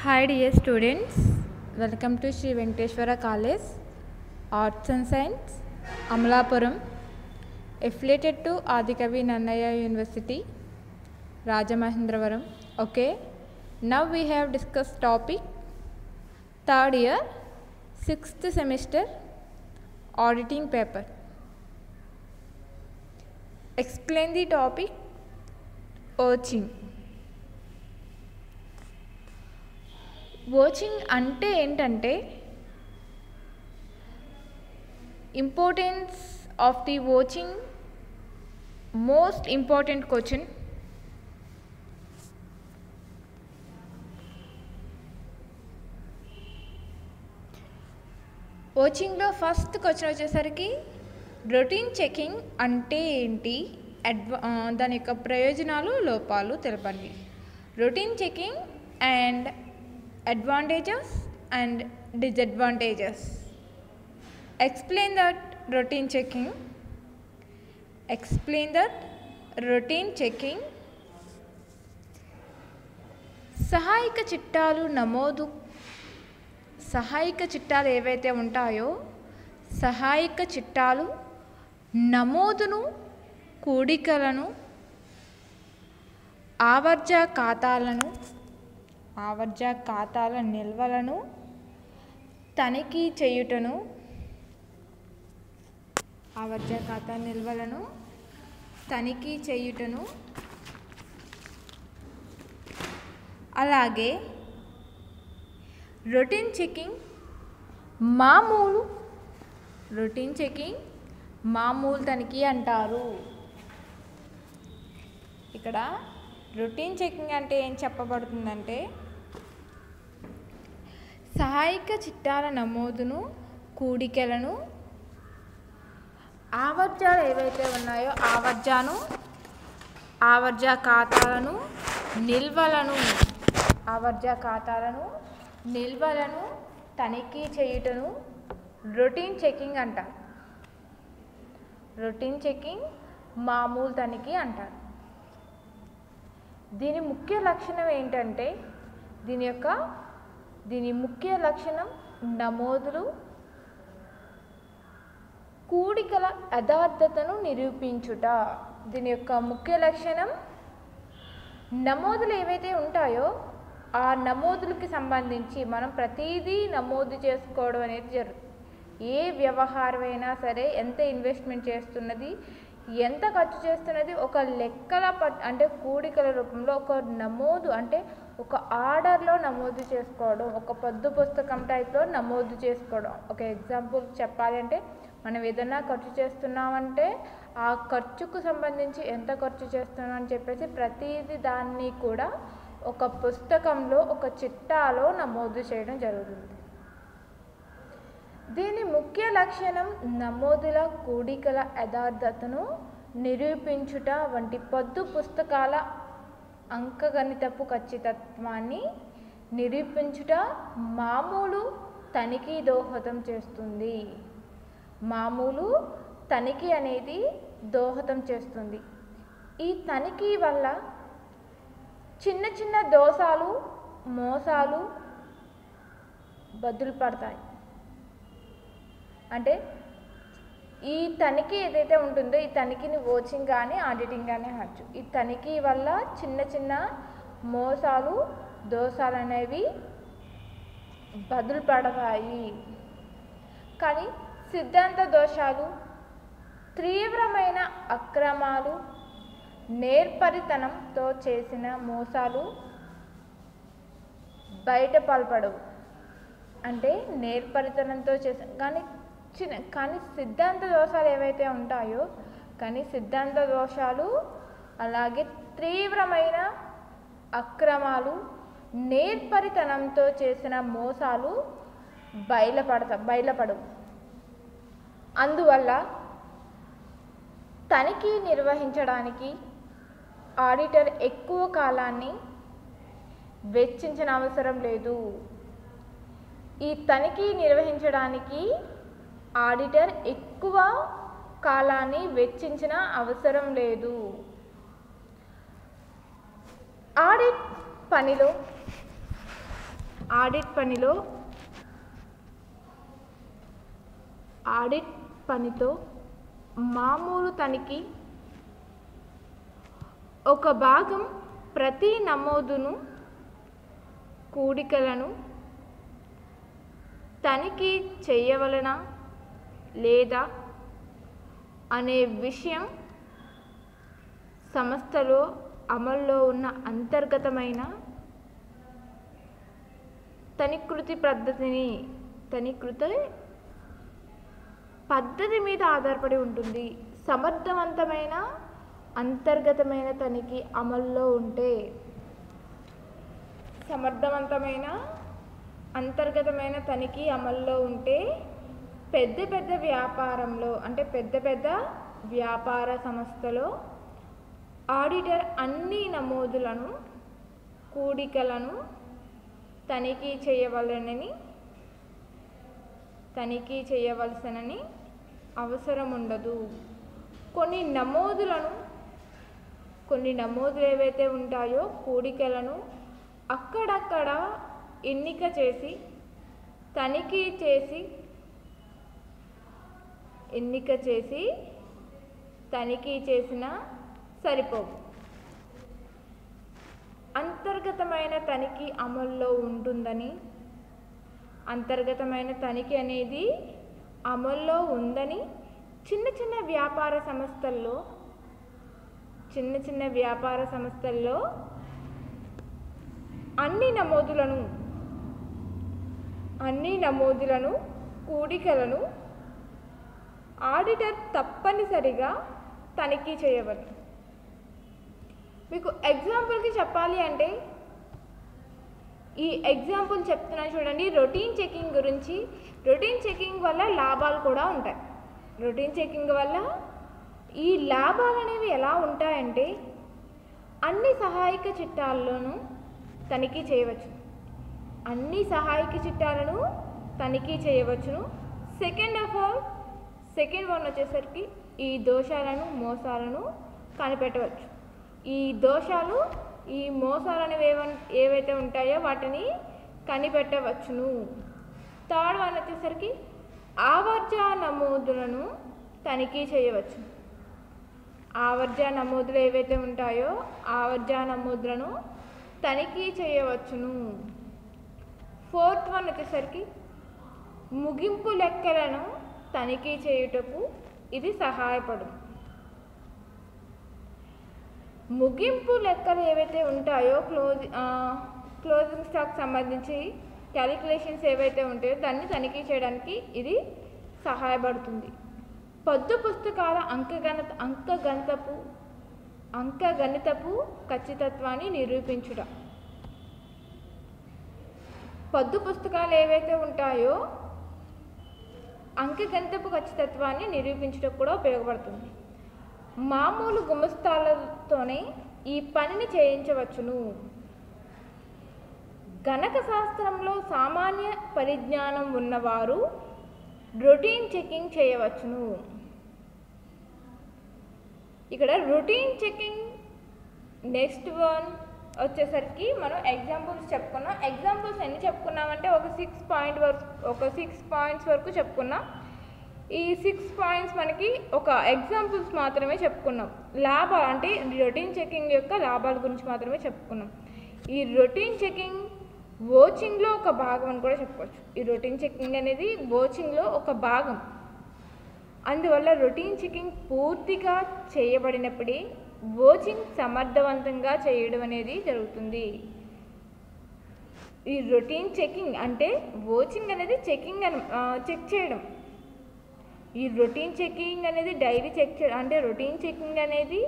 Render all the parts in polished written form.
Hi dear students, welcome to Sri Venkateshwara College, Arts and Science, Amalapuram, affiliated to Adikavi Nannaya University, Rajamahendravaram. Okay, now we have discussed topic 3rd year, 6th semester, auditing paper. Explain the topic, vouching. Vouching అంటే ఏంటంటే importance of the vouching, most important question. ఓచింగ్లో first question వచ్చేసరికి routine checking అంటే ఏంటి, దాని యొక్క ప్రయోజనాలు లోపాలు తెలపండి. Routine checking and advantages and disadvantages. Explain that routine checking. Explain that routine checking. సహాయక చిట్టాలు నమోదు. సహాయక చిట్టాలు ఏవైతే ఉంటాయో సహాయక చిట్టాలు నమోదును, కూడికలను, ఆవర్జ ఖాతాలను, ఆవర్జ ఖాతాల నిల్వలను తనిఖీ చేయుటను, ఆవర్జ ఖాతా నిల్వలను తనిఖీ చేయుటను, అలాగే రొటీన్ చెకింగ్ మామూలు, రొటీన్ చెకింగ్ మామూలు తనిఖీ అంటారు. ఇక్కడ రొటీన్ చెకింగ్ అంటే ఏం చెప్పబడుతుందంటే సహాయక చిట్టాల నమోదును, కూడికలను, ఆవర్జాలు ఏవైతే ఉన్నాయో ఆవర్జ ఖాతాలను, నిల్వలను, ఆవర్జ ఖాతాలను, నిల్వలను తనిఖీ చేయుటను రొటీన్ చెకింగ్ అంటారు. రొటీన్ చెకింగ్ మామూలు తనిఖీ అంటారు. దీని ముఖ్య లక్షణం ఏంటంటే దీని ముఖ్య లక్షణం నమోదులు, కూడికల యథార్థతను నిరూపించుట. దీని యొక్క ముఖ్య లక్షణం నమోదులు ఏవైతే ఉంటాయో ఆ నమోదులకి సంబంధించి మనం ప్రతిదీ నమోదు చేసుకోవడం అనేది జరుగుతుంది. ఏ వ్యవహారమైనా సరే ఎంత ఇన్వెస్ట్మెంట్ చేస్తున్నది, ఎంత ఖర్చు చేస్తున్నది ఒక లెక్కల అంటే కూడికల రూపంలో ఒక నమోదు, అంటే ఒక ఆర్డర్లో నమోదు చేసుకోవడం, ఒక పొద్దు పుస్తకం టైప్లో నమోదు చేసుకోవడం. ఒక ఎగ్జాంపుల్ చెప్పాలి అంటే మనం ఏదైనా ఖర్చు చేస్తున్నామంటే ఆ ఖర్చుకు సంబంధించి ఎంత ఖర్చు చేస్తున్నాం అని చెప్పేసి ప్రతిదీ దాన్ని కూడా ఒక పుస్తకంలో, ఒక చిట్టాలో నమోదు చేయడం జరుగుతుంది. దీని ముఖ్య లక్షణం నమోదుల, కూడికల యథార్థతను నిరూపించుట వంటి పొద్దు పుస్తకాల అంకగణితపు ఖచ్చితత్వాన్ని నిరూపించుట మామూలు తనిఖీ దోహదం చేస్తుంది. మామూలు తనిఖీ అనేది దోహదం చేస్తుంది. ఈ తనిఖీ వల్ల చిన్న చిన్న దోషాలు, మోసాలు బదులు పడతాయి. అంటే ఈ తనిఖీ ఏదైతే ఉంటుందో ఈ తనిఖీని ఓచింగ్ కానీ ఆడిటింగ్ కానీ అనొచ్చు. ఈ తనిఖీ వల్ల చిన్న చిన్న మోసాలు, దోషాలు అనేవి బదులు పడతాయి. కానీ సిద్ధాంత దోషాలు, తీవ్రమైన అక్రమాలు, నేర్పరితనంతో చేసిన మోసాలు బయటపడవు. అంటే నేర్పరితనంతో చేసిన కానీ సిద్ధాంత దోషాలు ఏవైతే ఉంటాయో సిద్ధాంత దోషాలు, అలాగే తీవ్రమైన అక్రమాలు, నేర్పరితనంతో చేసిన మోసాలు బయటపడవు. అందువల్ల తనిఖీ నిర్వహించడానికి ఆడిటర్ ఎక్కువ కాలాన్ని వెచ్చించిన అవసరం లేదు. ఈ తనిఖీ నిర్వహించడానికి ఆడిటర్ ఎక్కువ కాలాన్ని వెచ్చించిన అవసరం లేదు. ఆడిట్ పనిలో ఆడిట్ పనితో మామూలు తనిఖీ ఒక భాగం ప్రతి నమోదును కూడికలను తనిఖీ చేయవలనా లేదా అనే విషయం సంస్థలో అమల్లో ఉన్న అంతర్గతమైన తనిఖీ పద్ధతి మీద ఆధారపడి ఉంటుంది. సమర్థవంతమైన అంతర్గతమైన తనిఖీ అమల్లో ఉంటే పెద్ద పెద్ద వ్యాపార సంస్థలో ఆడిటర్ అన్ని నమోదులను కూడికలను తనిఖీ చేయవలసినని అవసరం ఉండదు. కొన్ని నమోదులు ఏవైతే ఉంటాయో కూడికలను అక్కడక్కడ ఎన్నిక చేసి తనిఖీ చేసినా సరిపోవు. అంతర్గతమైన తనిఖీ అమల్లో ఉంటుందని, అంతర్గతమైన తనిఖీ అనేది అమల్లో ఉందని చిన్న చిన్న వ్యాపార సంస్థల్లో అన్ని నమోదులను కూడికలను ఆడిటర్ తప్పనిసరిగా తనిఖీ చేయవలెను. మీకు ఎగ్జాంపుల్కి చెప్పాలి అంటే ఈ ఎగ్జాంపుల్ చెప్తున్నా చూడండి. రొటీన్ చెకింగ్ గురించి. రొటీన్ చెకింగ్ వల్ల లాభాలు కూడా ఉంటాయి. రొటీన్ చెకింగ్ వల్ల ఈ లాభాలు అనేవి ఎలా ఉంటాయంటే అన్ని సహాయక చిట్టాలను తనిఖీ చేయవచ్చును. సెకండ్ వన్ వచ్చేసరికి ఈ దోషాలను మోసాలను కనిపెట్టవచ్చు. ఈ దోషాలు ఈ మోసాలు అనేవి ఏవైతే ఉంటాయో వాటిని కనిపెట్టవచ్చును. థర్డ్ వన్ వచ్చేసరికి ఆవర్జ నమోదులను తనిఖీ చేయవచ్చు. ఆవర్జ నమోదులు ఏవైతే ఉంటాయో ఆవర్జ నమోదులను తనిఖీ చేయవచ్చును. ఫోర్త్ వన్ వచ్చేసరికి ముగింపు లెక్కలను తనిఖీ చేయుటకు ఇది సహాయపడును. ముగింపు లెక్కలు ఏవైతే ఉంటాయో క్లోజింగ్ స్టాక్ సంబంధించి క్యాలిక్యులేషన్స్ ఏవైతే ఉంటాయో దాన్ని తనిఖీ చేయడానికి ఇది సహాయపడుతుంది. పొద్దు పుస్తకాల అంకగణితపు ఖచ్చితత్వాన్ని నిరూపించుట. పొద్దు పుస్తకాలు ఏవైతే ఉంటాయో అంకగణితపు ఖచ్చితత్వాన్ని నిరూపించడం కూడా ఉపయోగపడుతుంది. మామూలు గుమస్తాలతోనే ఈ పనిని చేయించవచ్చును. గణక శాస్త్రంలో సామాన్య పరిజ్ఞానం ఉన్నవారు రొటీన్ చెకింగ్ చేయవచ్చును. ఇక్కడ రొటీన్ చెకింగ్ నెక్స్ట్ వన్ వచ్చేసరికి మనం ఎగ్జాంపుల్స్ చెప్పుకున్నాం. ఎగ్జాంపుల్స్ ఎన్ని చెప్పుకున్నామంటే ఒక 6 పాయింట్స్ వరకు చెప్పుకున్నాం. ఈ 6 పాయింట్స్ మనకి ఒక ఎగ్జాంపుల్స్ మాత్రమే చెప్పుకున్నాం. లాభాలు అంటే రొటీన్ చెకింగ్ యొక్క లాభాల గురించి మాత్రమే చెప్పుకున్నాం. ఈ రొటీన్ చెకింగ్ వోచింగ్లో ఒక భాగం అని కూడా చెప్పుకోవచ్చు. ఈ రొటీన్ చెకింగ్ అనేది వోచింగ్లో ఒక భాగం. అందువల్ల రొటీన్ చెకింగ్ పూర్తిగా చేయబడినప్పుడే వోచింగ్ సమర్థవంతంగా చేయడం అనేది జరుగుతుంది. ఈ రొటీన్ చెకింగ్ అంటే వోచింగ్ అనేది చెక్ చేయడం. ఈ రొటీన్ చెకింగ్ అనేది డైలీ చెక్ చేయడం అంటే రొటీన్ చెకింగ్ అనేది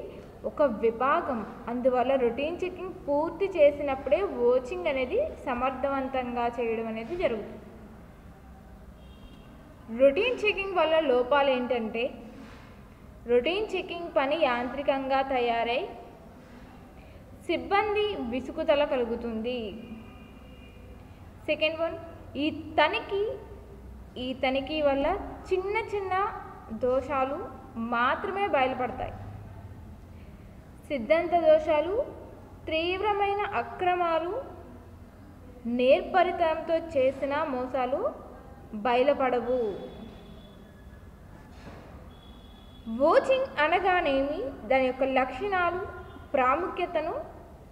ఒక విభాగం. అందువల్ల రొటీన్ చెకింగ్ పూర్తి చేసినప్పుడే వోచింగ్ అనేది సమర్థవంతంగా చేయడం అనేది జరుగుతుంది. రొటీన్ చెకింగ్ వల్ల లోపాలు ఏంటంటే రొటీన్ చెకింగ్ పని యాంత్రికంగా తయారై సిబ్బంది విసుగుదల కలుగుతుంది. సెకండ్ వన్, ఈ తనిఖీ వల్ల చిన్న చిన్న దోషాలు మాత్రమే బయలుపడతాయి. సిద్ధాంత దోషాలు, తీవ్రమైన అక్రమాలు నేర్పరితనంతో చేసిన మోసాలు బయలుపడవు. వోచింగ్ అనగానేమి, దాని యొక్క లక్షణాలు, ప్రాముఖ్యతను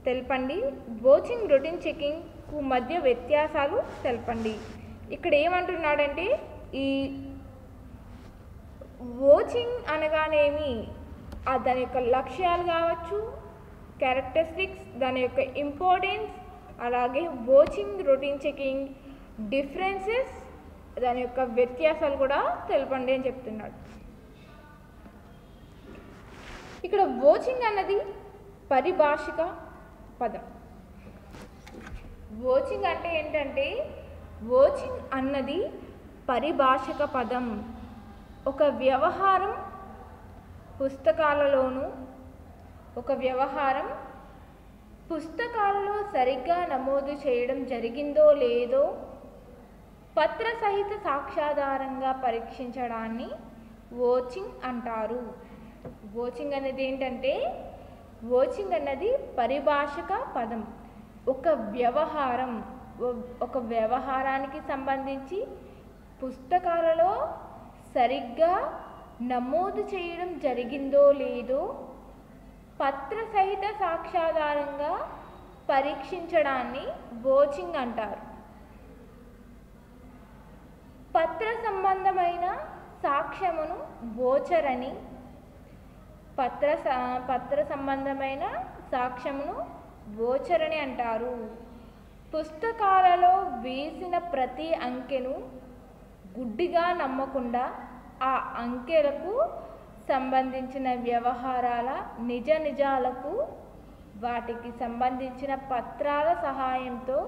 తెలపండి. వోచింగ్ రొటీన్ చెకింగ్కు మధ్య వ్యత్యాసాలు తెలపండి. ఇక్కడ ఏమంటున్నాడంటే ఈ వోచింగ్ అనగానేమి, దాని యొక్క లక్ష్యాలు కావచ్చు, క్యారెక్టరిస్టిక్స్, దాని యొక్క ఇంపార్టెన్స్, అలాగే వోచింగ్ రొటీన్ చెకింగ్ డిఫరెన్సెస్, దాని యొక్క వ్యత్యాసాలు కూడా తెలపండి అని చెప్తున్నాడు. ఇక్కడ వోచింగ్ అన్నది పరిభాషిక పదం. వోచింగ్ అంటే ఏంటంటే, వోచింగ్ అన్నది పరిభాషిక పదం. ఒక వ్యవహారం పుస్తకాలలో సరిగ్గా నమోదు చేయడం జరిగిందో లేదో పత్ర సహిత సాక్ష్యాధారంగా పరీక్షించడాన్ని వోచింగ్ అంటారు. వోచింగ్ అనేది ఏంటంటే, వోచింగ్ అన్నది పరిభాషిక పదం. ఒక వ్యవహారానికి సంబంధించి పుస్తకాలలో సరిగ్గా నమోదు చేయడం జరిగిందో లేదో పత్ర సహిత సాక్ష్యాధారంగా పరీక్షించడాన్ని వోచింగ్ అంటారు. పత్ర సంబంధమైన సాక్ష్యమును వోచరని, పత్ర సంబంధమైన సాక్ష్యమును వోచరని అంటారు. పుస్తకాలలో వేసిన ప్రతి అంకెను గుడ్డిగా నమ్మకుండా ఆ అంకెలకు సంబంధించిన వ్యవహారాల నిజాలకు వాటికి సంబంధించిన పత్రాల సహాయంతో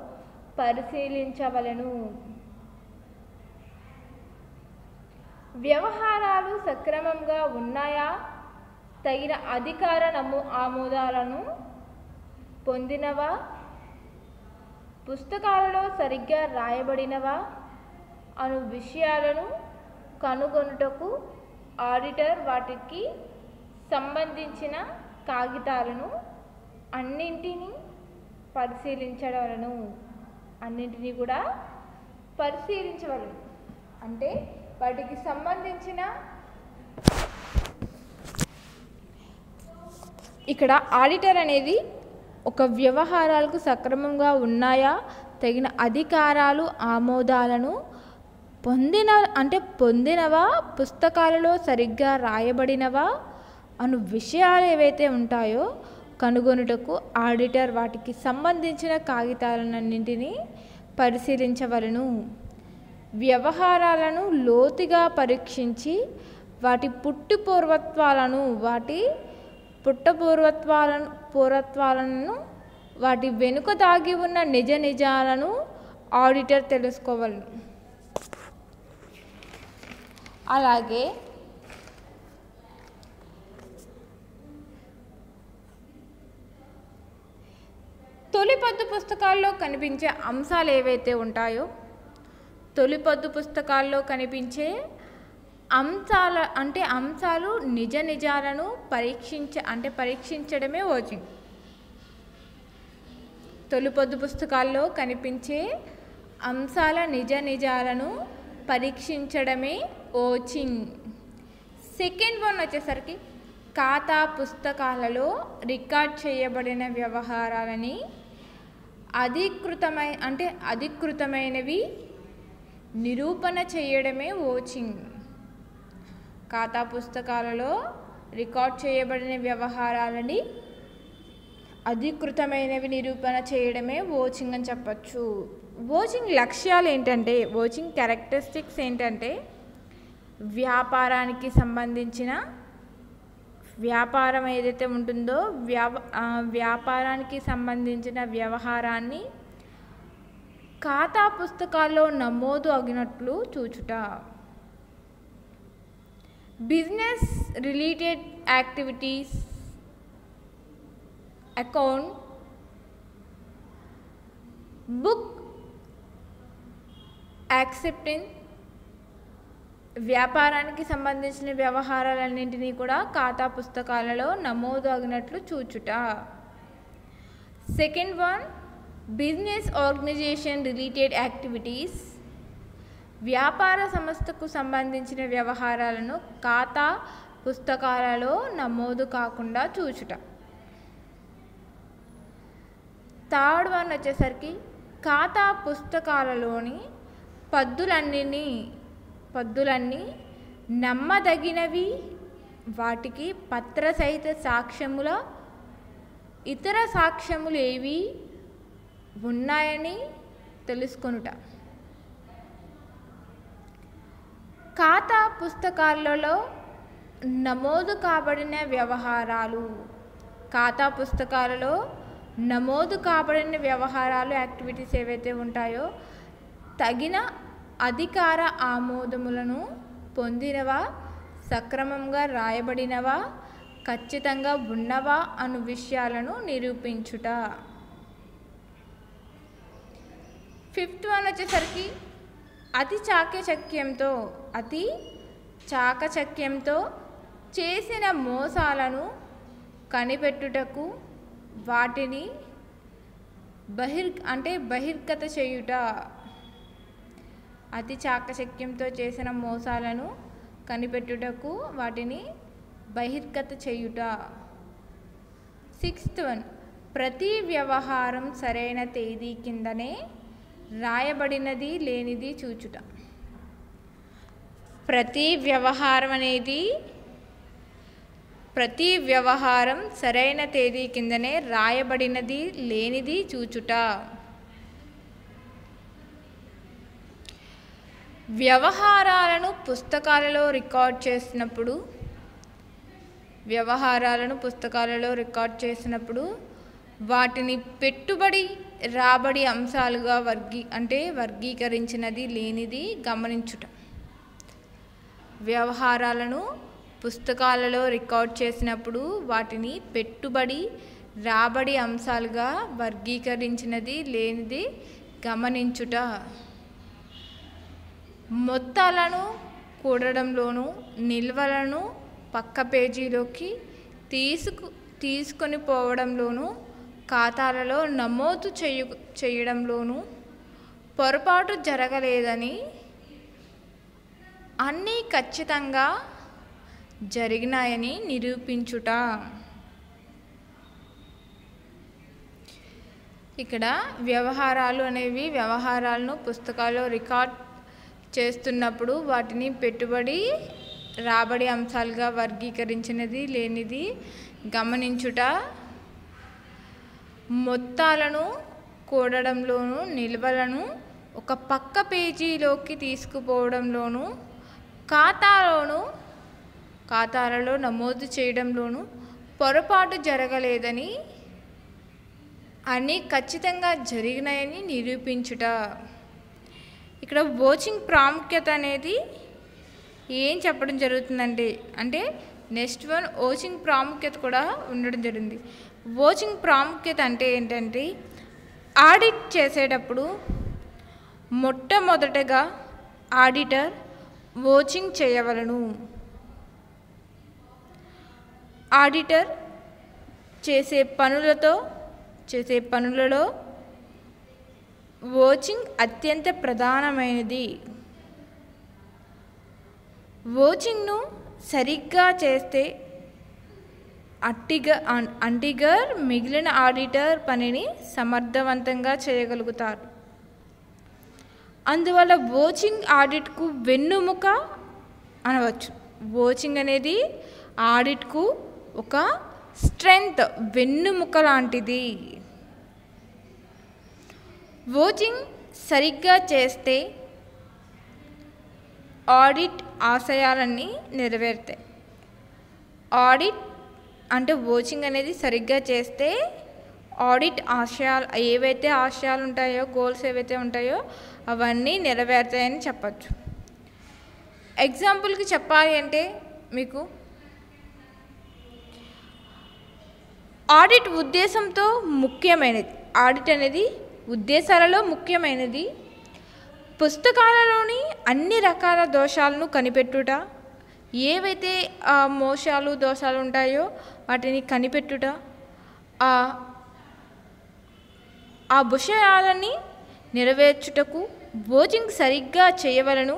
పరిశీలించవలెను. వ్యవహారాలు సక్రమంగా ఉన్నాయా, తగిన అధికార ఆమోదాలను పొందినవా, పుస్తకాలలో సరిగ్గా రాయబడినవా అను విషయాలను కనుగొనుటకు ఆడిటర్ వాటికి సంబంధించిన కాగితాలను అన్నింటినీ కూడా పరిశీలించవలెను. అంటే వాటికి సంబంధించిన, ఇక్కడ ఆడిటర్ అనేది ఒక వ్యవహారాలకు సక్రమంగా ఉన్నాయా, తగిన అధికారాలు ఆమోదాలను పొందినవా, పుస్తకాలలో సరిగ్గా రాయబడినవా అను విషయాలు ఏవైతే ఉంటాయో కనుగొనుటకు ఆడిటర్ వాటికి సంబంధించిన కాగితాలన్నింటినీ పరిశీలించవలెను. వ్యవహారాలను లోతుగా పరీక్షించి వాటి పూర్వత్వాలను వాటి వెనుక దాగి ఉన్న నిజాలను ఆడిటర్ తెలుసుకోవలను. అలాగే తొలిపొద్దు పుస్తకాల్లో కనిపించే అంశాలు ఏవైతే ఉంటాయో, తొలిపొద్దు పుస్తకాల్లో కనిపించే అంశాలు నిజాలను పరీక్షించడమే వోచింగ్. తొలిపొద్దు పుస్తకాల్లో కనిపించే అంశాల నిజాలను పరీక్షించడమే వోచింగ్. సెకండ్ వన్ వచ్చేసరికి ఖాతా పుస్తకాలలో రికార్డ్ చేయబడిన వ్యవహారాలని అధికృతమైనవి నిరూపణ చేయడమే వోచింగ్. ఖాతా పుస్తకాలలో రికార్డ్ చేయబడిన వ్యవహారాలని అధికృతమైనవి నిరూపణ చేయడమే వోచింగ్ అని చెప్పచ్చు. వోచింగ్ లక్ష్యాలు ఏంటంటే, వోచింగ్ క్యారెక్టరిస్టిక్స్ ఏంటంటే, వ్యాపారానికి సంబంధించిన వ్యాపారం ఏదైతే ఉంటుందో వ్యాపారానికి సంబంధించిన వ్యవహారాన్ని ఖాతా పుస్తకాల్లో నమోదు అగినట్లు చూచుట. Business related activities account book acceptance, వ్యాపారానికి సంబంధించిన వ్యవహారాలన్నింటినీ కూడా ఖాతా పుస్తకాలలో నమోదు అగినట్లు చూచుట. Second one business organisation related activities, వ్యాపార సంస్థకు సంబంధించిన వ్యవహారాలను ఖాతా పుస్తకాలలో నమోదు కాకుండా చూచుట. థర్డ్ వన్ వచ్చేసరికి ఖాతా పుస్తకాలలోని పద్దులన్నీ నమ్మదగినవి, వాటికి పత్రసహిత సాక్ష్యముల ఇతర సాక్ష్యములు ఏవి ఉన్నాయని తెలుసుకొనుట. ఖాతా పుస్తకాలలో నమోదు కాబడిన వ్యవహారాలు యాక్టివిటీస్ ఏవైతే ఉంటాయో తగిన అధికార ఆమోదములను పొందినవా, సక్రమంగా రాయబడినవా, ఖచ్చితంగా ఉన్నవా అను విషయాలను నిరూపించుట. ఫిఫ్త్ వన్ వచ్చేసరికి అతి చాకచక్యంతో చేసిన మోసాలను కనిపెట్టుటకు వాటిని బహిర్గత చేయుట. అతి చాకచక్యంతో చేసిన మోసాలను కనిపెట్టుటకు వాటిని బహిర్గత చేయుట. సిక్స్త్ వన్ ప్రతి వ్యవహారం సరైన తేదీ కిందనే రాయబడినది లేనిది చూచుట. ప్రతి వ్యవహారం సరైన తేదీ కిందనే రాయబడినది లేనిది చూచుట. వ్యవహారాలను పుస్తకాలలో రికార్డ్ చేసినప్పుడు వాటిని పెట్టుబడి రాబడి అంశాలుగా వర్గీకరించినది లేనిది గమనించుట. వ్యవహారాలను పుస్తకాలలో రికార్డ్ చేసినప్పుడు వాటిని పెట్టుబడి రాబడి అంశాలుగా వర్గీకరించినది లేనిది గమనించుట. మొత్తాలను కూడడంలోనూ నిల్వలను పక్క పేజీలోకి తీసుకొని పోవడంలోనూ ఖాతాలలో నమోదు చేయడంలోనూ పొరపాటు జరగలేదని, అన్నీ ఖచ్చితంగా జరిగినాయని నిరూపించుట. ఇక్కడ వ్యవహారాలను పుస్తకాల్లో రికార్డ్ చేస్తున్నప్పుడు వాటిని పెట్టుబడి రాబడి అంశాలుగా వర్గీకరించినది లేనిది గమనించుట. మొత్తాలను కూడడంలోనూ నిల్వలను ఒక పక్క పేజీలోకి తీసుకుపోవడంలోనూ ఖాతాలలో నమోదు చేయడంలోనూ పొరపాటు జరగలేదని, అన్నీ ఖచ్చితంగా జరిగినాయని నిరూపించుట. ఇక్కడ ఓచింగ్ ప్రాముఖ్యత అనేది ఏం చెప్పడం జరుగుతుందంటే నెక్స్ట్ వన్ ఓచింగ్ ప్రాముఖ్యత కూడా ఉండడం జరిగింది. ఓచింగ్ ప్రాముఖ్యత అంటే ఏంటంటే ఆడిట్ చేసేటప్పుడు మొట్టమొదటగా ఆడిటర్ ఓచింగ్ చేయవలను. ఆడిటర్ చేసే పనులలో ఓచింగ్ అత్యంత ప్రధానమైనది. ఓచింగ్ను సరిగ్గా చేస్తే అంటిగర్ మిగిలిన ఆడిటర్ పనిని సమర్థవంతంగా చేయగలుగుతారు. అందువల్ల ఓచింగ్ ఆడిట్కు వెన్నుముక అనవచ్చు. ఓచింగ్ అనేది ఆడిట్కు ఒక స్ట్రెంగ్త్, వెన్నుముక లాంటిది. ఓచింగ్ సరిగ్గా చేస్తే ఆడిట్ ఆశయాలన్నీ నెరవేరుతాయి. ఆడిట్ అంటే ఓచింగ్ అనేది సరిగ్గా చేస్తే ఆడిట్ ఏవైతే ఆశయాలు ఉంటాయో, గోల్స్ ఏవైతే ఉంటాయో అవన్నీ నెరవేరుతాయని చెప్పచ్చు. ఎగ్జాంపుల్కి చెప్పాలి అంటే మీకు ఆడిట్ ఉద్దేశంతో ముఖ్యమైనది. ఆడిట్ అనేది ఉద్దేశాలలో ముఖ్యమైనది. పుస్తకాలలోని అన్ని రకాల దోషాలను కనిపెట్టుట, ఏవైతే మోసాలు దోషాలు ఉంటాయో వాటిని కనిపెట్టుట, ఆ విషయాలని నెరవేర్చుటకు ఓచింగ్ సరిగ్గా చేయవలను.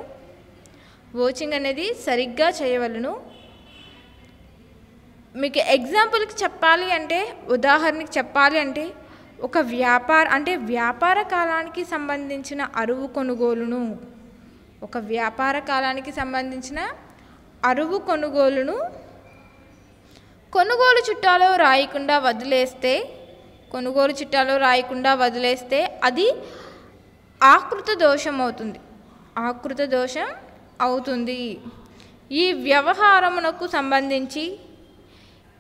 ఓచింగ్ అనేది సరిగ్గా చేయవలను. మీకు ఎగ్జాంపుల్కి చెప్పాలి అంటే, ఉదాహరణకి చెప్పాలి అంటే, ఒక వ్యాపార కాలానికి సంబంధించిన అరువు కొనుగోలును, ఒక వ్యాపార కాలానికి సంబంధించిన అరువు కొనుగోలును కొనుగోలు చిట్టాలో రాయకుండా వదిలేస్తే అది ఆకృత దోషం అవుతుంది. ఈ వ్యవహారమునకు సంబంధించి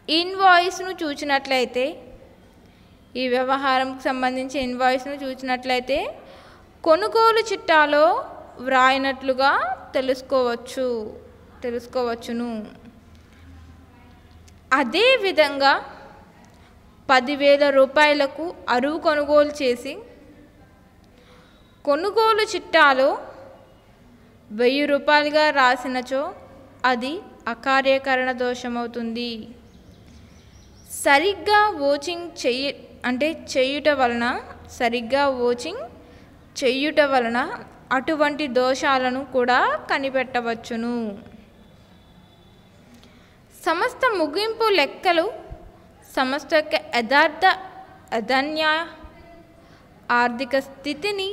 ఇన్వాయిస్ను చూచినట్లయితే కొనుగోలు చిట్టాలో వ్రాయినట్లుగా తెలుసుకోవచ్చును. అదేవిధంగా 10,000 రూపాయలకు అరువు కొనుగోలు చేసి కొనుగోలు చిట్టాలో 1,000 రూపాయలుగా రాసినచో అది అకార్యకరణ దోషమవుతుంది. సరిగ్గా ఓచింగ్ చేయుట వలన అటువంటి దోషాలను కూడా కనిపెట్టవచ్చును. సమస్త ముగింపు లెక్కలు సంస్థ యొక్క యథార్థ అదన్యాయ ఆర్థిక స్థితిని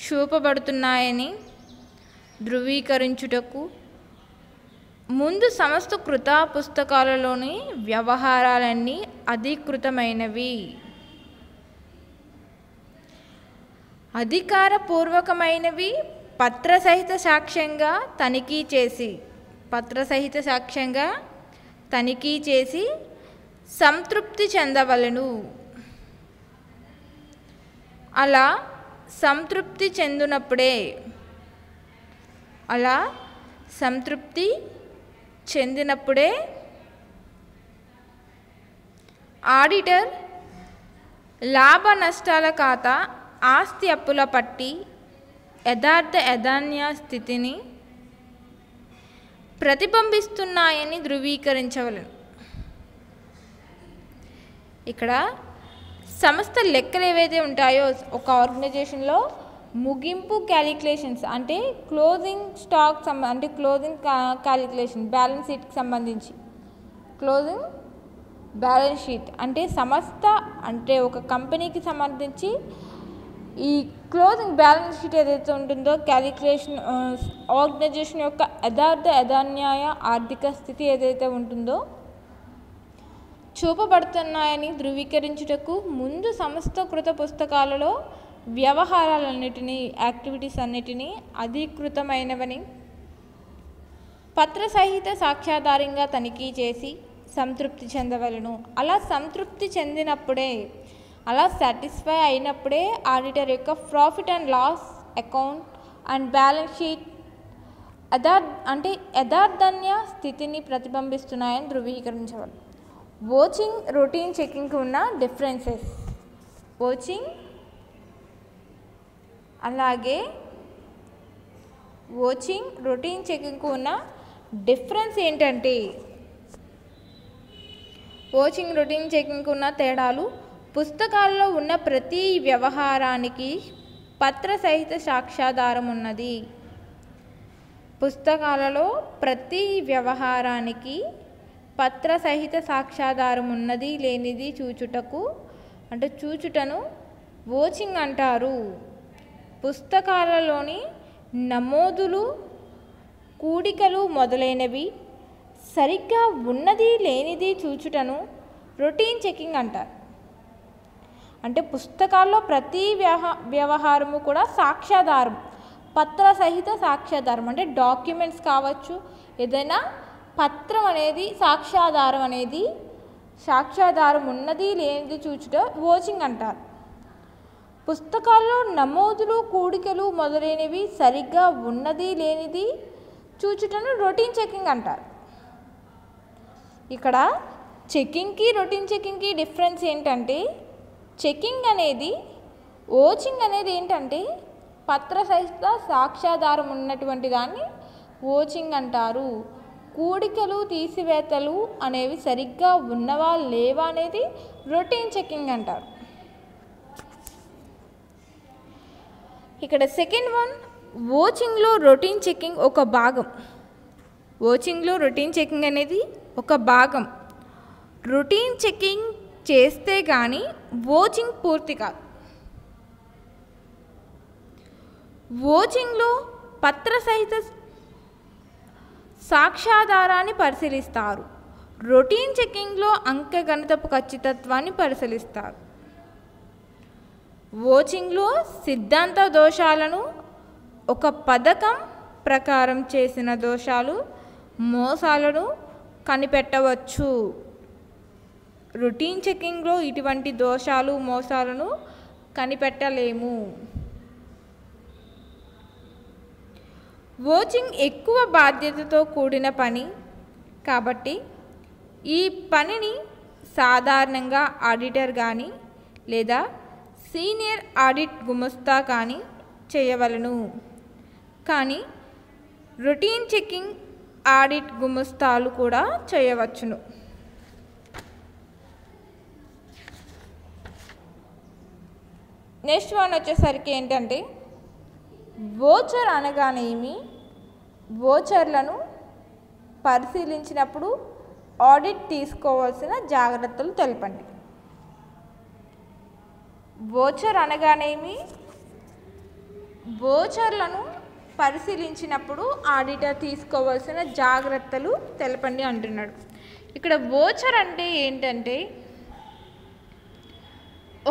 చూపబడుతున్నాయని ధృవీకరించుటకు ముందు సంస్థ కృత పుస్తకాలలోని వ్యవహారాలన్నీ అధికృతమైనవి, అధికారపూర్వకమైనవి, పత్రసహిత సాక్ష్యంగా తనిఖీ చేసి సంతృప్తి చెందవలెను. అలా సంతృప్తి చెందినప్పుడే ఆడిటర్ లాభ నష్టాల ఖాతా, ఆస్తి అప్పుల పట్టి, యథార్థ యథాన్య స్థితిని ప్రతిబింబిస్తున్నాయని ధృవీకరించవలెను. ఇక్కడ సంస్థ లెక్కలు ఏవైతే ఉంటాయో ఒక ఆర్గనైజేషన్లో ముగింపు క్యాలిక్యులేషన్స్ అంటే క్లోజింగ్ స్టాక్ అంటే క్లోజింగ్ క్యాలిక్యులేషన్, బ్యాలెన్స్ షీట్కి సంబంధించి క్లోజింగ్ బ్యాలెన్స్ షీట్ అంటే సంస్థ అంటే ఒక కంపెనీకి సంబంధించి ఈ క్లోజింగ్ బ్యాలెన్స్ షీట్ ఏదైతే ఉంటుందో క్యాలిక్యులేషన్ ఆర్గనైజేషన్ యొక్క యథార్థ యథాన్యాయ ఆర్థిక స్థితి ఏదైతే ఉంటుందో చూపబడుతున్నాయని ధృవీకరించుటకు ముందు సంస్థ కృత పుస్తకాలలో వ్యవహారాలన్నిటినీ, యాక్టివిటీస్ అన్నిటినీ అధికృతమైనవని పత్రసహిత సాక్ష్యాధారంగా తనిఖీ చేసి సంతృప్తి చెందవలను. అలా సంతృప్తి చెందినప్పుడే, అలా సాటిస్ఫై అయినప్పుడే ఆడిటర్ యొక్క profit and loss account and balance sheet యథార్థన్య స్థితిని ప్రతిబింబిస్తున్నాయని ధృవీకరించవలను. ఓచింగ్ రొటీన్ చెకింగ్కి ఉన్న డిఫరెన్సెస్. ఓచింగ్ అలాగే రొటీన్ చెకింగ్కు ఉన్న డిఫరెన్స్ ఏంటంటే, ఓచింగ్ రొటీన్ చెకింగ్కు ఉన్న తేడాలు: పుస్తకాల్లో ఉన్న ప్రతి వ్యవహారానికి పత్రసహిత సాక్ష్యాధారం ఉన్నది. పుస్తకాలలో ప్రతి వ్యవహారానికి పత్రసహిత సాక్ష్యాధారం ఉన్నది లేనిది చూచుటను ఓచింగ్ అంటారు. పుస్తకాలలోని నమోదులు, కూడికలు మొదలైనవి సరిగ్గా ఉన్నది లేనిది చూచుటను రొటీన్ చెకింగ్ అంటారు. అంటే పుస్తకాల్లో ప్రతి వ్యవహారము కూడా సాక్ష్యాధారం, పత్రసహిత సాక్ష్యాధారం అంటే డాక్యుమెంట్స్ కావచ్చు, ఏదైనా పత్రం అనేది సాక్ష్యాధారం ఉన్నది లేనిది చూచుట ఓచింగ్ అంటారు. పుస్తకాల్లో నమోదులు, కూడికలు మొదలైనవి సరిగ్గా ఉన్నది లేనిది చూచుటను రొటీన్ చెకింగ్ అంటారు. ఇక్కడ చెకింగ్కి రొటీన్ చెకింగ్కి డిఫరెన్స్ ఏంటంటే, ఓచింగ్ అనేది ఏంటంటే పత్రసహిత సాక్ష్యాధారం ఉన్నటువంటి దాన్ని ఓచింగ్ అంటారు. కూడికలు, తీసివేతలు అనేవి సరిగ్గా ఉన్నవా లేవా అనేది రొటీన్ చెకింగ్ అంటారు. ఇక్కడ సెకండ్ వన్, ఓచింగ్లో రొటీన్ చెకింగ్ ఒక భాగం. ఓచింగ్లో రొటీన్ చెకింగ్ అనేది ఒక భాగం. రొటీన్ చెకింగ్ చేస్తే కానీ ఓచింగ్ పూర్తి కాదు. ఓచింగ్లో పత్రసహిత సాక్ష్యాధారాన్ని పరిశీలిస్తారు. రొటీన్ చెకింగ్లో అంకగణితపు ఖచ్చితత్వాన్ని పరిశీలిస్తారు. ఓచింగ్లో సిద్ధాంత దోషాలను, ఒక పథకం ప్రకారం చేసిన దోషాలు, మోసాలను కనిపెట్టవచ్చు. రొటీన్ చెకింగ్లో ఇటువంటి దోషాలు, మోసాలను కనిపెట్టలేము. ఓచింగ్ ఎక్కువ బాధ్యతతో కూడిన పని కాబట్టి ఈ పనిని సాధారణంగా ఆడిటర్ కానీ లేదా సీనియర్ ఆడిట్ గుమస్తా కానీ చేయవలను. కానీ రొటీన్ చెకింగ్ ఆడిట్ గుమస్తాలు కూడా చేయవచ్చును. నెక్స్ట్ వన్ వచ్చేసరికి ఏంటంటే, వోచర్ అనగానేమి, వోచర్లను పరిశీలించినప్పుడు ఆడిట్ తీసుకోవాల్సిన జాగ్రత్తలు తెలపండి. వోచర్ అనగానేమి, వోచర్లను పరిశీలించినప్పుడు ఆడిటర్ తీసుకోవాల్సిన జాగ్రత్తలు తెలపండి అంటున్నాడు. ఇక్కడ వోచర్ అంటే ఏంటంటే,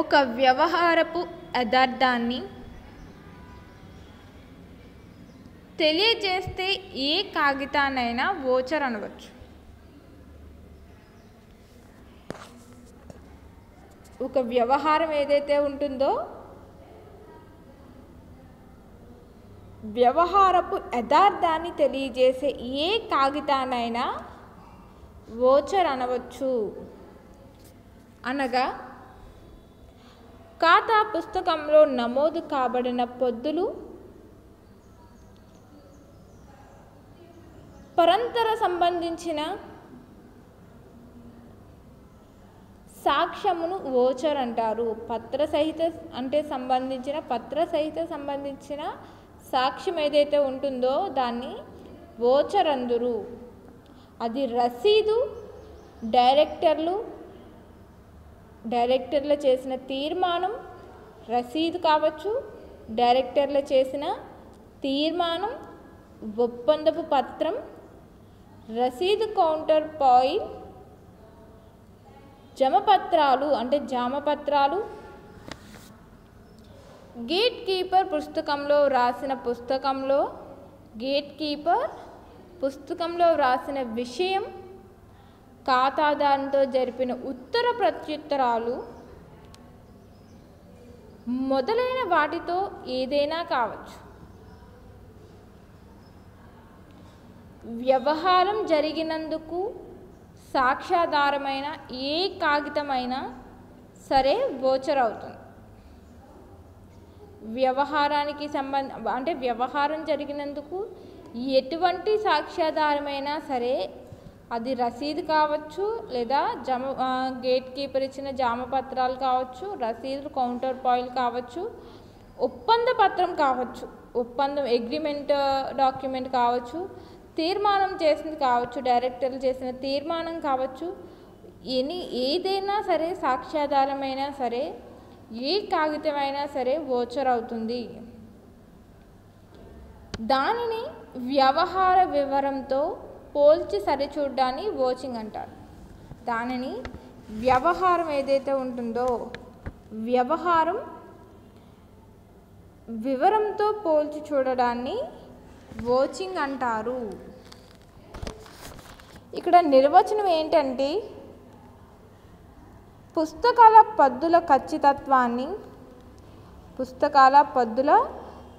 ఒక వ్యవహారపు యథార్థాన్ని తెలియజేస్తే ఏ కాగితాన్నైనా వోచర్ అనవచ్చు. ఒక వ్యవహారం ఏదైతే ఉంటుందో, వ్యవహారపు యథార్థాన్ని తెలియజేసే ఏ కాగితాన్నైనా వోచర్ అనవచ్చు. అనగా ఖాతా పుస్తకంలో నమోదు కాబడిన పొద్దులు, పరంతర సంబంధించిన సాక్ష్యమును వోచర్ అంటారు. పత్రసహిత సంబంధించిన సాక్ష్యం ఏదైతే ఉంటుందో దాన్ని వోచర్ అందురు. అది రసీదు, డైరెక్టర్లు చేసిన తీర్మానం రసీదు కావచ్చు, డైరెక్టర్లు చేసిన తీర్మానం, ఒప్పందపు పత్రం, రసీదు కౌంటర్ పాయిల్, జామపత్రాలు, గేట్ కీపర్ పుస్తకంలో వ్రాసిన విషయం, ఖాతాదారునితో జరిపిన ఉత్తర ప్రత్యుత్తరాలు మొదలైన వాటితో ఏదైనా కావచ్చు. వ్యవహారం జరిగినందుకు సాక్ష్యాధారమైన ఏ కాగితమైనా సరే వోచర్ అవుతుంది. వ్యవహారం జరిగినందుకు ఎటువంటి సాక్ష్యాధారమైనా సరే, అది రసీదు కావచ్చు, లేదా గేట్ కీపర్ ఇచ్చిన జామపత్రాలు కావచ్చు, రసీదు కౌంటర్ పాయిల్ కావచ్చు, ఒప్పంద పత్రం కావచ్చు, అగ్రిమెంట్ డాక్యుమెంట్ కావచ్చు, తీర్మానం చేసింది కావచ్చు, డైరెక్టర్లు చేసిన తీర్మానం కావచ్చు, ఏదైనా సరే సాక్ష్యాధారమైనా సరే, ఏ కాగితమైనా సరే వోచర్ అవుతుంది. దానిని వ్యవహార వివరంతో పోల్చి సరిచూడ్డాన్ని వోచింగ్ అంటారు. దానిని వ్యవహారం ఏదైతే ఉంటుందో వ్యవహారం వివరంతో పోల్చి చూడడాన్ని వోచింగ్ అంటారు. ఇక్కడ నిర్వచనం ఏంటంటే, పుస్తకాల పద్దుల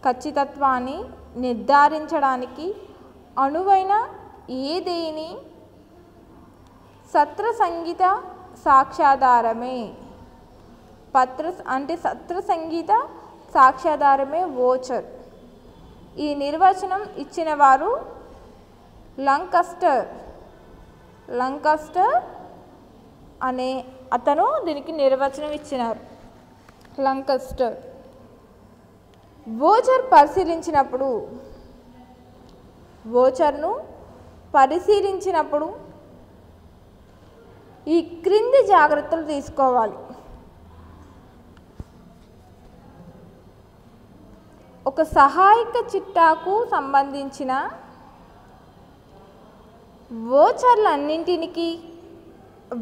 ఖచ్చితత్వాన్ని నిర్ధారించడానికి అనువైన ఏదేని సత్ర సంగీత సాక్ష్యాధారమే. సత్ర సంగీత సాక్ష్యాధారమే వోచర్. ఈ నిర్వచనం ఇచ్చిన వారు లంకస్టర్ అనే అతను దీనికి నిర్వచనం ఇచ్చినారు. లంకస్టర్. వోచర్ను పరిశీలించినప్పుడు ఈ క్రింది జాగ్రత్తలు తీసుకోవాలి. ఒక సహాయక చిట్టాకు సంబంధించిన వోచర్లన్నింటికి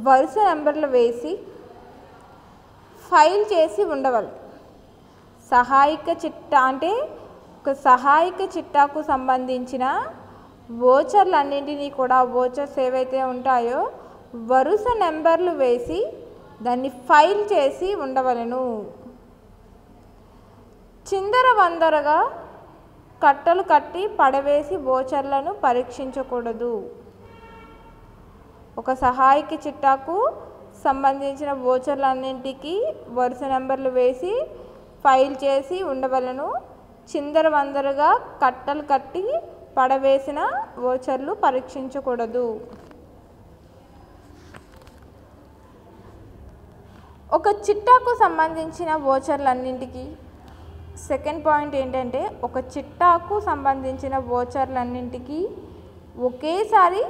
వరుస నెంబర్లు వేసి ఫైల్ చేసి ఉండవాలి. సహాయక చిట్టా అంటే ఒక సహాయక చిట్టాకు సంబంధించిన వోచర్లన్నింటినీ కూడా వోచర్స్ ఏవైతే ఉంటాయో వరుస నెంబర్లు వేసి దాన్ని ఫైల్ చేసి ఉండవలను. చిందరవందరగా కట్టలు కట్టి పడవేసి వోచర్లను పరీక్షించకూడదు. ఒక సహాయక చిట్టాకు సంబంధించిన వోచర్లన్నింటికి వరుస నెంబర్లు వేసి ఫైల్ చేసి ఉండవలను. చిందరవందరగా కట్టలు కట్టి పడవేసిన వోచర్లు పరీక్షించకూడదు. ఒక చిట్టాకు సంబంధించిన వోచర్లన్నింటికి సెకండ్ పాయింట్ ఏంటంటే ఒక చిట్టాకు సంబంధించిన వోచర్లన్నింటికి ఒకేసారి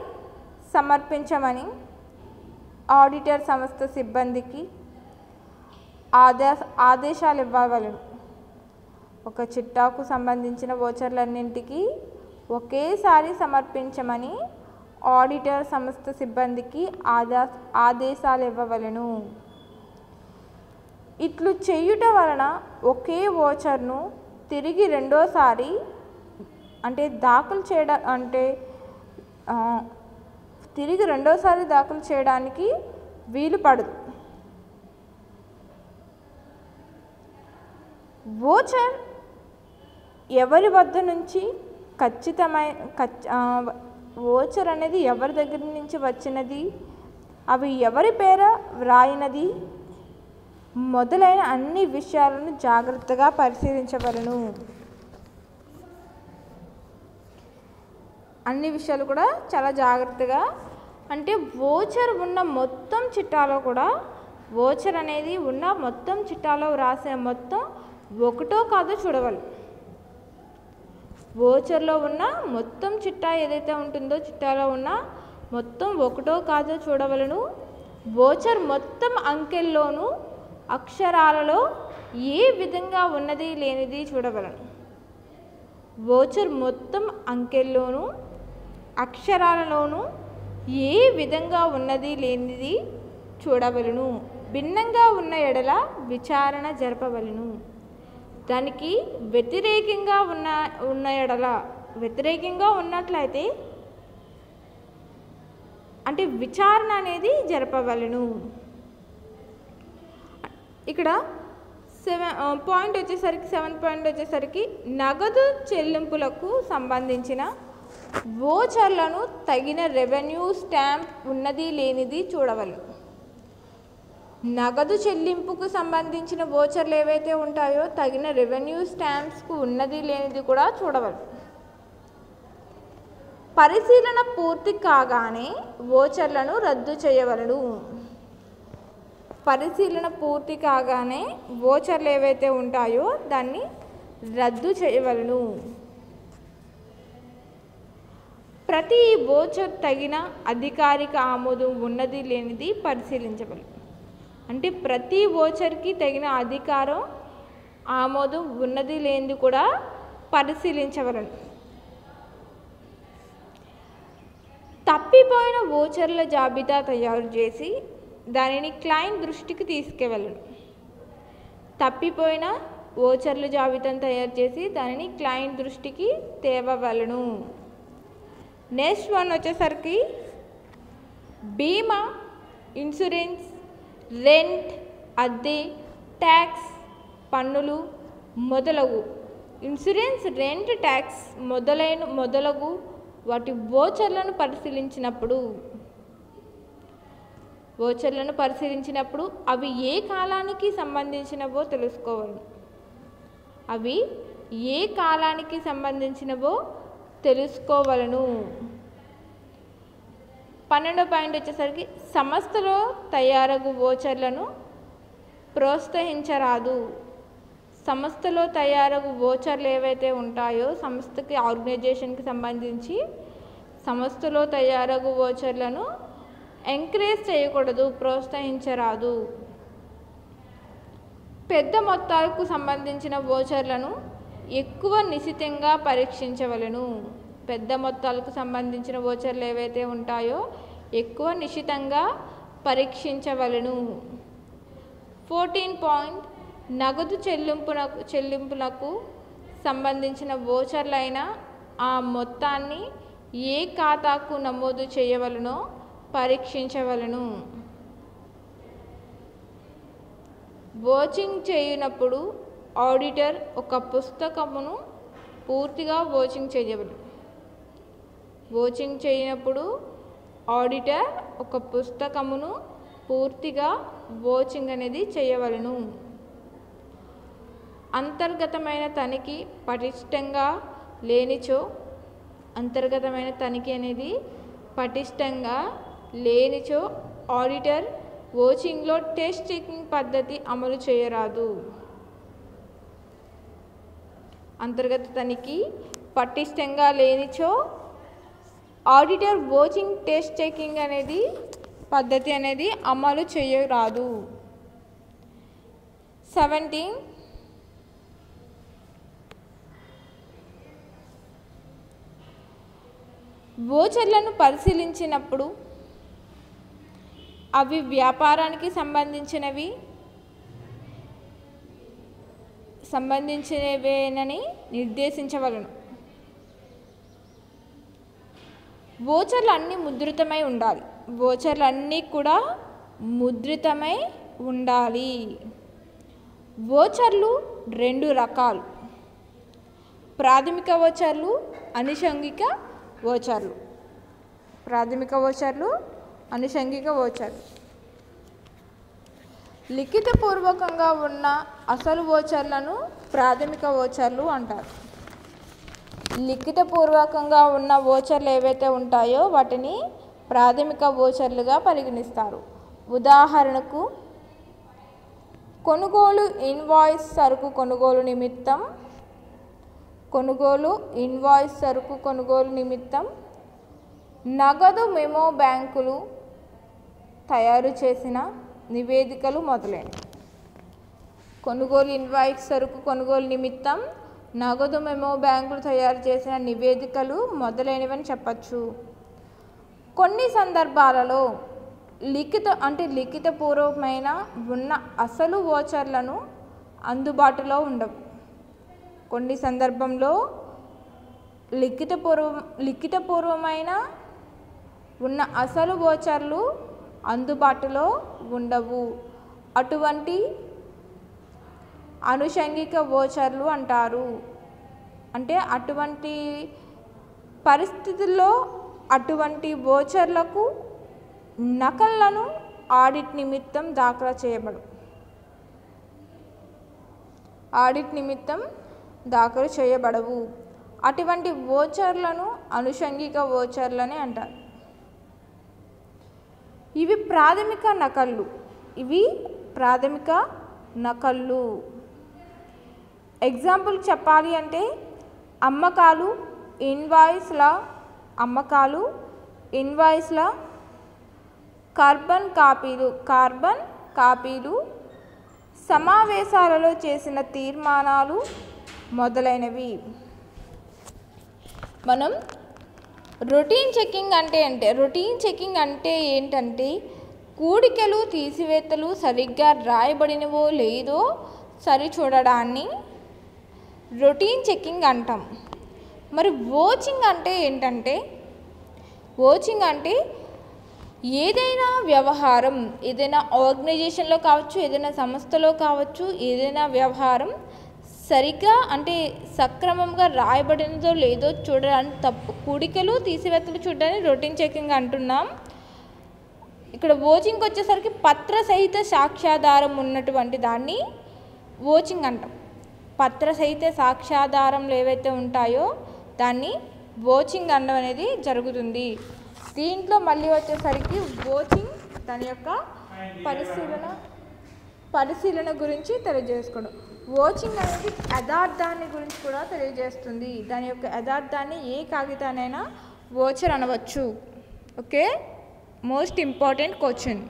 సమర్పించమని ఆడిటర్ సంస్థ సిబ్బందికి ఆదేశాలు ఇవ్వవలెను. ఒక చిట్టాకు సంబంధించిన వోచర్లన్నింటికి ఒకేసారి సమర్పించమని ఆడిటర్ సంస్థ సిబ్బందికి ఆదేశాలు ఇవ్వవలెను. ఇట్లు చేయుట వలన ఒకే వోచర్ను తిరిగి రెండోసారి దాఖలు చేయడానికి వీలు పడదు. వోచర్ ఎవరి వద్ద నుంచి వోచర్ అనేది ఎవరి దగ్గర నుంచి వచ్చినది, అవి ఎవరి పేర వ్రాయినది మొదలైన అన్ని విషయాలను జాగ్రత్తగా పరిశీలించవలను. అన్ని విషయాలు కూడా చాలా జాగ్రత్తగా అంటే వోచర్ ఉన్న మొత్తం చిట్టాలో కూడా వోచర్ అనేది ఉన్న మొత్తం చిట్టాలో వ్రాసిన మొత్తం ఒకటో కాదో చూడవాలి. వోచర్లో ఉన్న మొత్తం చిట్టా ఏదైతే ఉంటుందో చిట్టాలో ఉన్న మొత్తం ఒకటో కాదో చూడవలను. వోచర్ మొత్తం అంకెల్లోనూ అక్షరాలలో ఏ విధంగా ఉన్నది లేనిది చూడవలను. వోచర్ మొత్తం అంకెల్లోనూ అక్షరాలలోనూ ఏ విధంగా ఉన్నది లేనిది చూడవలను. భిన్నంగా ఉన్న ఎడల విచారణ జరపవలను. దానికి వ్యతిరేకంగా ఉన్న ఎడల వ్యతిరేకంగా ఉన్నట్లయితే అంటే విచారణ అనేది జరపవలను. ఇక్కడ సెవెంత్ పాయింట్ వచ్చేసరికి నగదు చెల్లింపులకు సంబంధించిన వోచర్లను తగిన రెవెన్యూ స్టాంప్ ఉన్నది లేనిది చూడవలను. నగదు చెల్లింపుకు సంబంధించిన వోచర్లు ఏవైతే ఉంటాయో తగిన రెవెన్యూ స్టాంప్స్కు ఉన్నది లేనిది కూడా చూడవలను. పరిశీలన పూర్తి కాగానే వోచర్లను రద్దు చేయవలను. పరిశీలన పూర్తి కాగానే వోచర్లు ఏవైతే ఉంటాయో దాన్ని రద్దు చేయవలను. ప్రతి వోచర్ తగిన అధికారిక ఆమోదం ఉన్నది లేనిది పరిశీలించవలను. అంటే ప్రతి వోచర్కి తగిన అధికారం ఆమోదం ఉన్నది లేనిది కూడా పరిశీలించవలను. తప్పిపోయిన వోచర్ల జాబితా తయారు చేసి దానిని క్లయింట్ దృష్టికి తీసుకెళ్ళను. తప్పిపోయిన వోచర్ల జాబితాను తయారు చేసి దానిని క్లయింట్ దృష్టికి తేవవలను. నెక్స్ట్ వన్ వచ్చేసరికి బీమా, ఇన్సూరెన్స్, రెంట్, అద్దె, ట్యాక్స్, పన్నులు మొదలగు ఇన్సూరెన్స్, రెంట్, ట్యాక్స్ మొదలగు వాటి వోచర్లను పరిశీలించినప్పుడు అవి ఏ కాలానికి సంబంధించినవో తెలుసుకోవాలి. అవి ఏ కాలానికి సంబంధించినవో తెలుసుకోవలను. 12వ పాయింట్ వచ్చేసరికి సంస్థలో తయారగు వోచర్లను ప్రోత్సహించరాదు. సంస్థలో తయారగు వోచర్లు ఏవైతే ఉంటాయో సంస్థకి ఆర్గనైజేషన్కి సంబంధించి సంస్థలో తయారగు వోచర్లను ఎంకరేజ్ చేయకూడదు, ప్రోత్సహించరాదు. పెద్ద మొత్తాలకు సంబంధించిన వోచర్లను ఎక్కువ నిశితంగా పరీక్షించవలెను. పెద్ద మొత్తాలకు సంబంధించిన వోచర్లు ఏవైతే ఉంటాయో ఎక్కువ నిశితంగా పరీక్షించవలెను. 14 పాయింట్ నగదు చెల్లింపులకు సంబంధించిన వోచర్లైన ఆ మొత్తాన్ని ఏ ఖాతాకు నమోదు చేయవలనో పరీక్షించవలెను. వోచింగ్ చేయనప్పుడు ఆడిటర్ ఒక పుస్తకమును పూర్తిగా వోచింగ్ చేయవలెను. వోచింగ్ చేయనప్పుడు ఆడిటర్ ఒక పుస్తకమును పూర్తిగా వోచింగ్ అనేది చేయవలెను. అంతర్గతమైన తనిఖీ పటిష్టంగా లేనిచో అంతర్గతమైన తనిఖీ అనేది పటిష్టంగా లేనిచో ఆడిటర్ వోచింగ్లో టెస్ట్ చెకింగ్ పద్ధతి అమలు చేయరాదు. అంతర్గత తనిఖీ పటిష్టంగా లేనిచో ఆడిటర్ వోచింగ్ టెస్ట్ చెకింగ్ అనేది పద్ధతి అనేది అమలు చేయరాదు. 17 వోచర్లను పరిశీలించినప్పుడు అవి వ్యాపారానికి సంబంధించినవేనని నిర్దేశించవలెను. వోచర్లు అన్నీ ముద్రితమై ఉండాలి. వోచర్లు అన్నీ కూడా ముద్రితమై ఉండాలి. వోచర్లు 2 రకాలు: ప్రాథమిక వోచర్లు, అనుషంగిక వోచర్లు. ప్రాథమిక వోచర్లు, అనుషంగిక వోచర్లు. లిఖితపూర్వకంగా ఉన్న అసలు వోచర్లను ప్రాథమిక వోచర్లు అంటారు. లిఖితపూర్వకంగా ఉన్న వోచర్లు ఏవైతే ఉంటాయో వాటిని ప్రాథమిక వోచర్లుగా పరిగణిస్తారు. ఉదాహరణకు కొనుగోలు ఇన్వాయిస్ సరుకు కొనుగోలు నిమిత్తం, సరుకు కొనుగోలు నిమిత్తం నగదు మెమో బ్యాంకులు తయారు చేసిన నివేదికలు మొదలైనవి. కొనుగోలు ఇన్వాయిస్ సరుకు కొనుగోలు నిమిత్తం నగదు మెమో బ్యాంకులు తయారు చేసిన నివేదికలు మొదలైనవని చెప్పచ్చు. కొన్ని సందర్భాలలో లిఖితపూర్వకమైన ఉన్న అసలు వోచర్లను అందుబాటులో ఉండవు. కొన్ని సందర్భంలో లిఖితపూర్వమైన ఉన్న అసలు వోచర్లు అందుబాటులో ఉండవు. అటువంటి అనుషంగిక వోచర్లు అంటారు. అంటే అటువంటి పరిస్థితుల్లో అటువంటి వోచర్లకు నకళ్లను ఆడిట్ నిమిత్తం దాఖలు చేయబడవు. అటువంటి వోచర్లను అనుషంగిక వోచర్లని అంటారు. ఇవి ప్రాథమిక నకళ్ళు. ఎగ్జాంపుల్ చెప్పాలి అంటే అమ్మకాలు ఇన్వాయిస్ల కార్బన్ కాపీలు, సమావేశాలలో చేసిన తీర్మానాలు మొదలైనవి. మనం రొటీన్ చెకింగ్ అంటే ఏంటంటే కూడికలు తీసివేతలు సరిగ్గా రాయబడినవో లేదో సరిచూడడాన్ని రొటీన్ చెకింగ్ అంటాం. మరి వోచింగ్ అంటే ఏంటంటే, వోచింగ్ అంటే ఏదైనా వ్యవహారం, ఏదైనా ఆర్గనైజేషన్లో కావచ్చు, ఏదైనా సంస్థలో కావచ్చు, ఏదైనా వ్యవహారం సరిగ్గా అంటే సక్రమంగా రాయబడినదో లేదో చూడడానికి కూడికలు తీసివేతలు చూడడానికి రొటీన్ చెకింగ్ అంటున్నాం. ఇక్కడ వోచింగ్కి వచ్చేసరికి పత్ర సహిత సాక్ష్యాధారం ఉన్నటువంటి దాన్ని వోచింగ్ అంటాం. పత్ర సహిత సాక్ష్యాధారంలు ఏవైతే ఉంటాయో దాన్ని వోచింగ్ అనడం అనేది జరుగుతుంది. దీంట్లో మళ్ళీ వచ్చేసరికి వోచింగ్ దాని యొక్క పరిశీలన గురించి తెలియజేసుకోవడం. వోచింగ్ అనేది యథార్థాన్ని గురించి కూడా తెలియజేస్తుంది. దాని యొక్క యథార్థాన్ని ఏ కాగితానైనా వోచర్ అనవచ్చు. Okay, most important question.